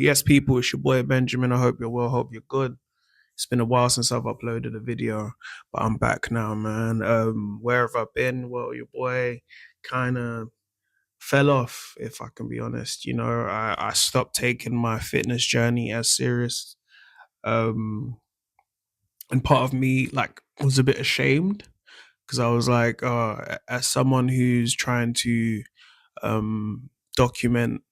Yes, people, it's your boy Benjamin. I hope you're well. Hope you're good. It's been a while since I've uploaded a video, but I'm back now, man. Where have I been? Well, your boy kind of fell off, if I can be honest. I stopped taking my fitness journey as serious. Um, and part of me was a bit ashamed because I was like, as someone who's trying to document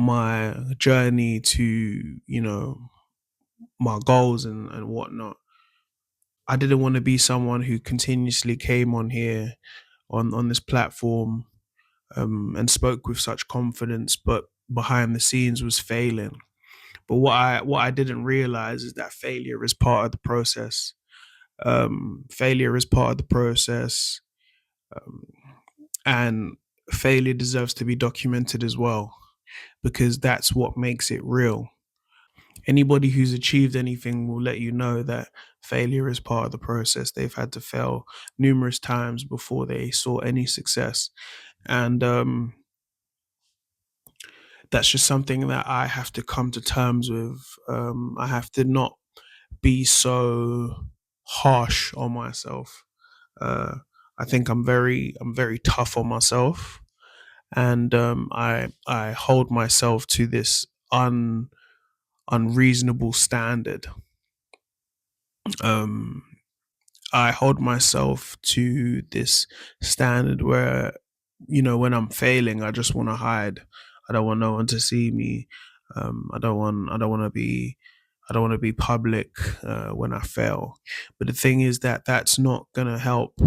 my journey to, my goals and whatnot. I didn't want to be someone who continuously came on here on this platform and spoke with such confidence, but behind the scenes was failing. But what I didn't realize is that failure is part of the process. Failure is part of the process, um, and failure deserves to be documented as well because that's what makes it real. Anybody who's achieved anything will let you know that failure is part of the process. They've had to fail numerous times before they saw any success. And that's just something that I have to come to terms with. I have to not be so harsh on myself. Uh, I think I'm very tough on myself, and I hold myself to this unreasonable standard. Um, I hold myself to this standard where, when I'm failing, I just want to hide. I don't want no one to see me. I don't want to be public when I fail. But the thing is that that's not gonna help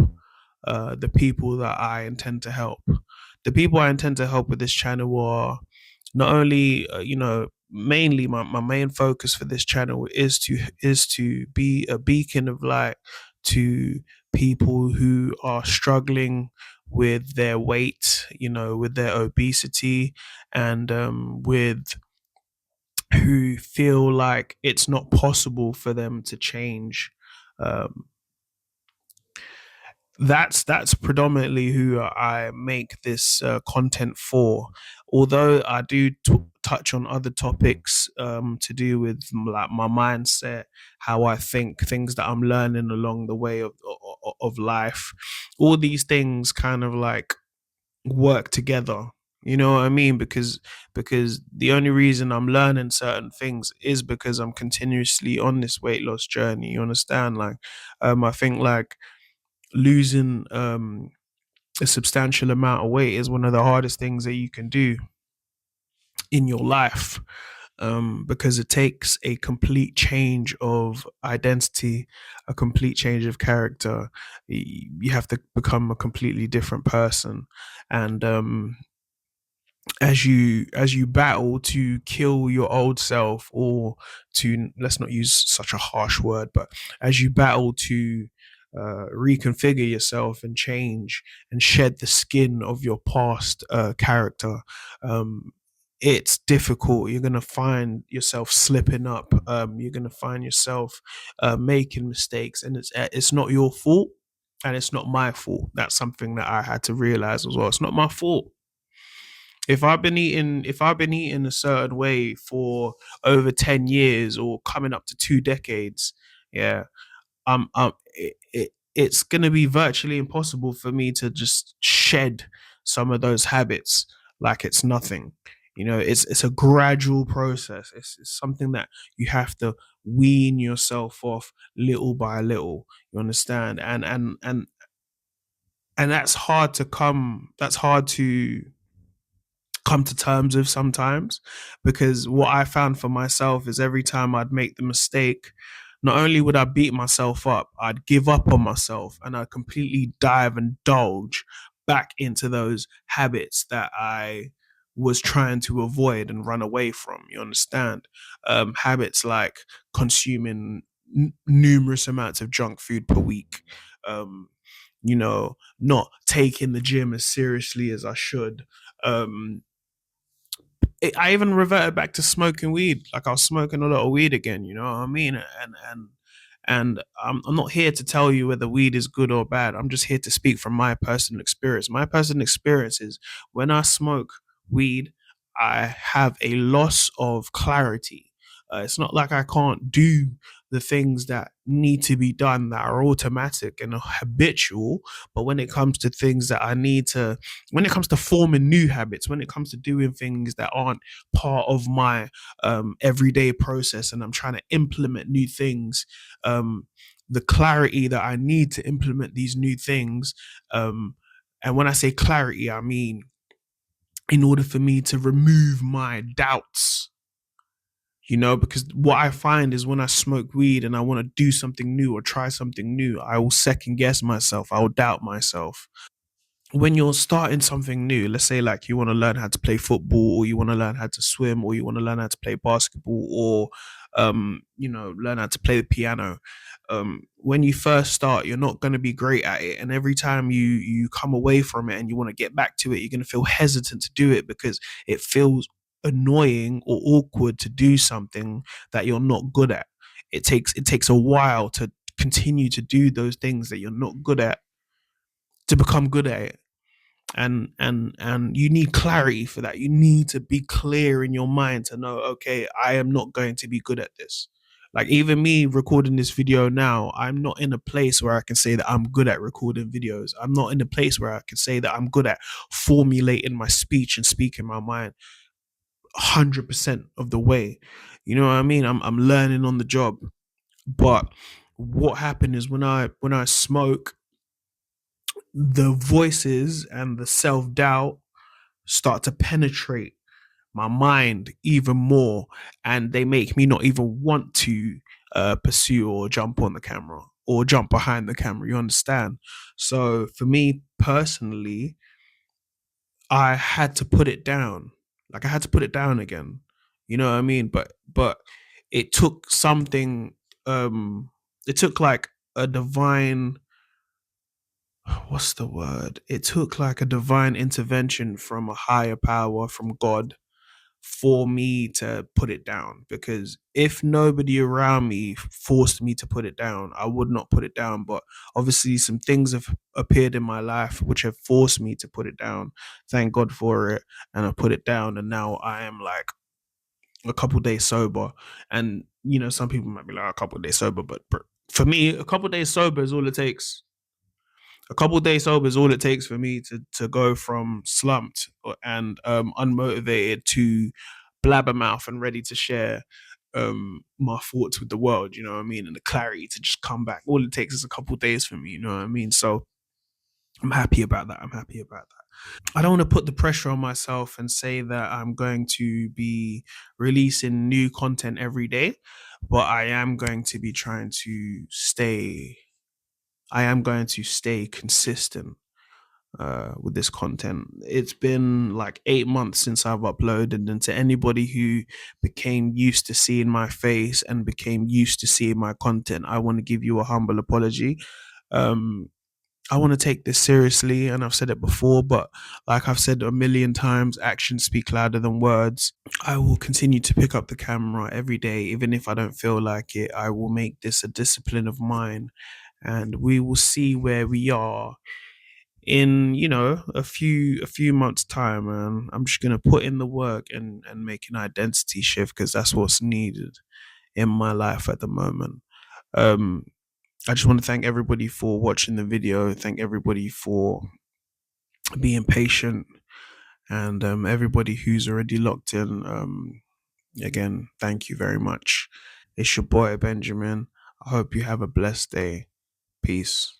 the people that I intend to help. The people I intend to help with this channel are not only mainly my main focus for this channel is to be a beacon of light to people who are struggling with their weight, with their obesity, and with who feel like it's not possible for them to change. um, that's predominantly who I make this content for. Although I do touch on other topics to do with like my mindset, how I think, things that I'm learning along the way of life. All these things kind of like work together. You know what I mean? Because the only reason I'm learning certain things is because I'm continuously on this weight loss journey. You understand? I think like losing a substantial amount of weight is one of the hardest things that you can do in your life, because it takes a complete change of identity, a complete change of character. You have to become a completely different person, and as you battle to kill your old self, or to, let's not use such a harsh word, but as you battle to reconfigure yourself and change and shed the skin of your past character, um, it's difficult. You're going to find yourself slipping up. You're going to find yourself making mistakes, and it's not your fault, and it's not my fault. That's something that I had to realize as well. It's not my fault. If I've been eating a certain way for over 10 years or coming up to 2 decades, yeah, it's going to be virtually impossible for me to just shed some of those habits like it's nothing. It's a gradual process. It's something that you have to wean yourself off little by little. You understand? And that's hard to come to terms with sometimes, because what I found for myself is every time I'd make the mistake, not only would I beat myself up, I'd give up on myself and I'd completely dive and indulge back into those habits that I was trying to avoid and run away from. You understand? Habits like consuming numerous amounts of junk food per week, um, not taking the gym as seriously as I should. Um, I even reverted back to smoking weed. Like I was smoking a lot of weed again. You know what I mean? And I'm not here to tell you whether weed is good or bad. I'm just here to speak from my personal experience. My personal experience is when I smoke weed, I have a loss of clarity. It's not like I can't do the things that need to be done that are automatic and habitual, but when it comes to things that I need to, when it comes to forming new habits, when it comes to doing things that aren't part of my everyday process, and I'm trying to implement new things, um, the clarity that I need to implement these new things, and when I say clarity, I mean in order for me to remove my doubts, because what I find is when I smoke weed and I want to do something new or try something new, I will second guess myself. I will doubt myself. When you're starting something new, let's say like you want to learn how to play football, or you want to learn how to swim, or you want to learn how to play basketball, or learn how to play the piano. When you first start, you're not going to be great at it, and every time you come away from it and you want to get back to it, you're going to feel hesitant to do it because it feels annoying or awkward to do something that you're not good at. It takes a while to continue to do those things that you're not good at to become good at it. And you need clarity for that. You need to be clear in your mind to know, okay, I am not going to be good at this. Like even me recording this video now, I'm not in a place where I can say that I'm good at recording videos. I'm not in a place where I can say that I'm good at formulating my speech and speaking my mind 100% of the way. You know what I mean? I'm learning on the job. But what happened is when I smoke, the voices and the self-doubt start to penetrate my mind even more, and they make me not even want to pursue or jump on the camera or jump behind the camera, you understand? So for me personally, I had to put it down. Like I had to put it down again, you know what I mean? But it took something, it took like a divine, what's the word, it took like a divine intervention from a higher power, from God, for me to put it down. Because if nobody around me forced me to put it down, I would not put it down. But obviously some things have appeared in my life which have forced me to put it down. Thank God for it. And I put it down, and now I am like a couple days sober. And some people might be like, a couple days sober, but for me, a couple days sober is all it takes. A couple days sober is all it takes for me to go from slumped and unmotivated to blabbermouth and ready to share my thoughts with the world, you know what I mean? And the clarity to just come back. All it takes is a couple days for me, you know what I mean? So I'm happy about that. I'm happy about that. I don't want to put the pressure on myself and say that I'm going to be releasing new content every day, but I am going to stay consistent with this content. It's been like 8 months since I've uploaded, and to anybody who became used to seeing my face and became used to seeing my content, I want to give you a humble apology. Um, I want to take this seriously, and I've said it before, but like I've said a million times, actions speak louder than words. I will continue to pick up the camera every day, even if I don't feel like it. I will make this a discipline of mine, and we will see where we are in a few months time. And I'm just gonna put in the work and make an identity shift, because that's what's needed in my life at the moment. um I just want to thank everybody for watching the video, thank everybody for being patient, and everybody who's already locked in, again, thank you very much. It's your boy Benjamin. I hope you have a blessed day. Peace.